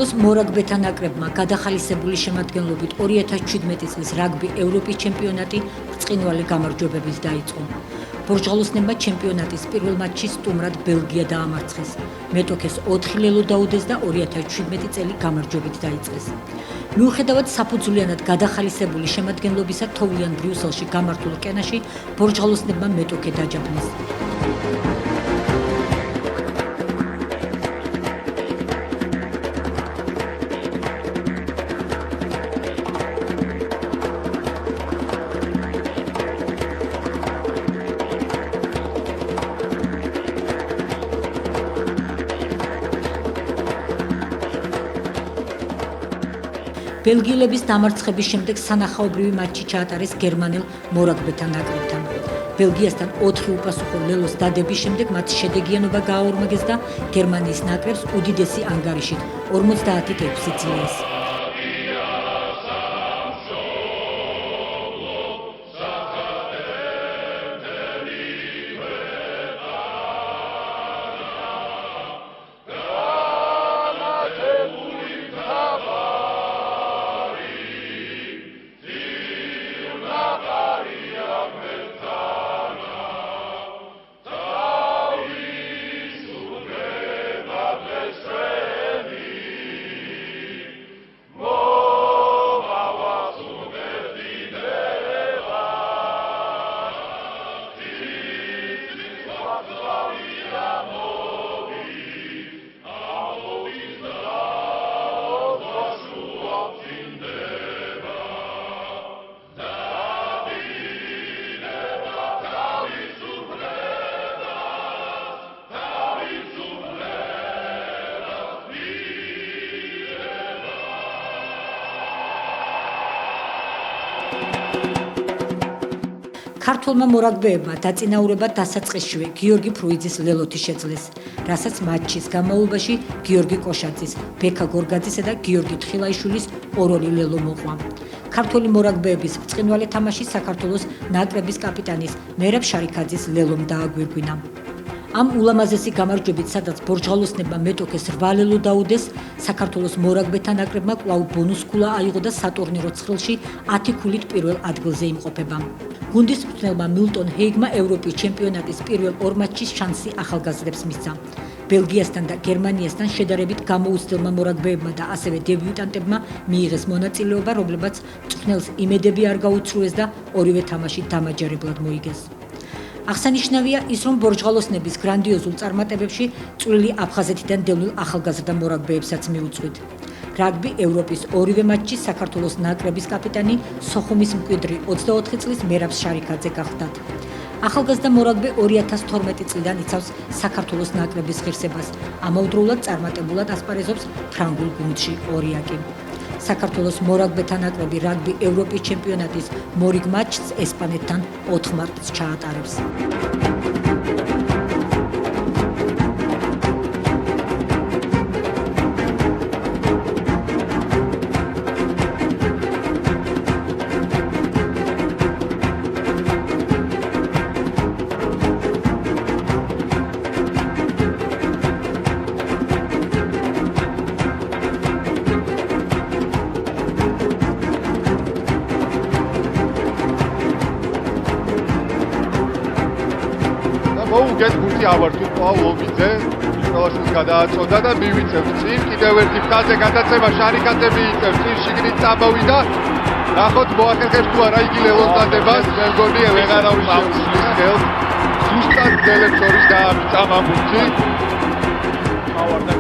საქართველოს მორაგბეთა ნაკრებმა გადახალისებული შემადგენლობით 2017 წლის რაგბი ევროპის ჩემპიონატი ბრწყინვალე გამარჯვებებით დაიწყო. ბორჯღალოსნებმა ჩემპიონატის პირველ მატჩში სტუმრად ბელგია დაამარცხეს. მეტოქეს 4 ლელო დაუდეს და 2017 წელი გამარჯვებით დაიწყეს. მიუხედავად საფუძვლიანად გადახალისებული შემადგენლობისა, თოვლიან ბრიუსელში გამართულ რკენაში ბორჯღალოსნებმა მეტოქე დაჯაბნეს. ბელგიელების დამარცხების შემდეგ სანახაობრივი მატჩი ჩაატარეს გერმანელ მორაგბეთა ნაკრებთან. ბელგიასთან 4 უპასუხო ლელოს დადების შემდეგ მათ შედეგიანობა გააორმაგეს და გერმანიის ნაკრებს უდიდესი ანგარიშით 56 ძლიერს. ქართველმა მორაგბეებმა დაწინაურება დასაწყისშივე გიორგი ფრუიძის ლელოთი შეძლეს, რასაც მატჩის განმავლობაში გიორგი კოშაძის, ბექა გორგაძისა და გიორგი თხილაიშვილის 2 ლელო მოყვა. ქართველი მორაგბეების ბრწყინვალე თამაში საქართველოს ნაკრების კაპიტანის მერაბ შარიქაძის ლელომ დააგვირგვინა. ამ ულამაზესი გამარჯვებით, სადაც ბორჯღალოსნებმა მეტოქეს 8 ლელო დაუდეს, საქართველოს მორაგბეთა ნაკრებმა კვლავ ბონუს ქულა აიღო და სატურნირო ცხრილში 10 ქულით პირველ ადგილზე იმყოფება. გუნდის მწვრთნელმა მილტონ ჰეიგმა ევროპის ჩემპიონატის პირველ 2 მატჩში შანსი ახალგაზრდებს მისცა. ბელგიასთან და გერმანიასთან შედარებით გამოუცდელმა მორაგბეებმა და ასევე დებიუტანტებმა მიიღეს მონაწილეობა, რომლებაც მწვრთნელს იმედები არ გაუცრუეს და ორივე თამაში დამაჯერებლად მოიგეს. აღსანიშნავია ის, რომ ბორჯღალოსნების გრანდიოზულ წარმატებებში წვლილი აფხაზეთიდან დევნილ ახალგაზრდა მორაგბეებსაც მიუძღვით. რაგბი ევროპის ორივე მატჩში საქართველოს ნაკრების კაპიტანი სოხუმის მკვიდრი 24 წლის მერაბ შარიქაძე გახდათ. ახალგაზრდა მორაგბე 2012 წლიდან იცავს საქართველოს ნაკრების ღირსებას. ამავდროულად წარმატებულად ასპარეზობს ფრანგულ გუნდში ორიაკი. საქართველოს მორაგბეთა ნაკრები რაგბი ევროპის ჩემპიონატის მორიგ მატჩს ესპანეთთან 4 მარტს ჩაატარებს. მოუგეთ გუნდი ავართულ ყვა ლობიძე ნიკოლაშვილს გადააწოდა და მივიწევთ წინ კიდევ ერთი ფთაზე გადაცემა შარიქაძე მიიწევს წინ შიგნით წამოვიდა ნახოთ მოახერხებს თუ არა იგი ლელოს დადებას მეგონი ვეღარავის შეუსლის გელს ზუსტად გელებს შორის დაამიწა ამ გუნდში ავარდა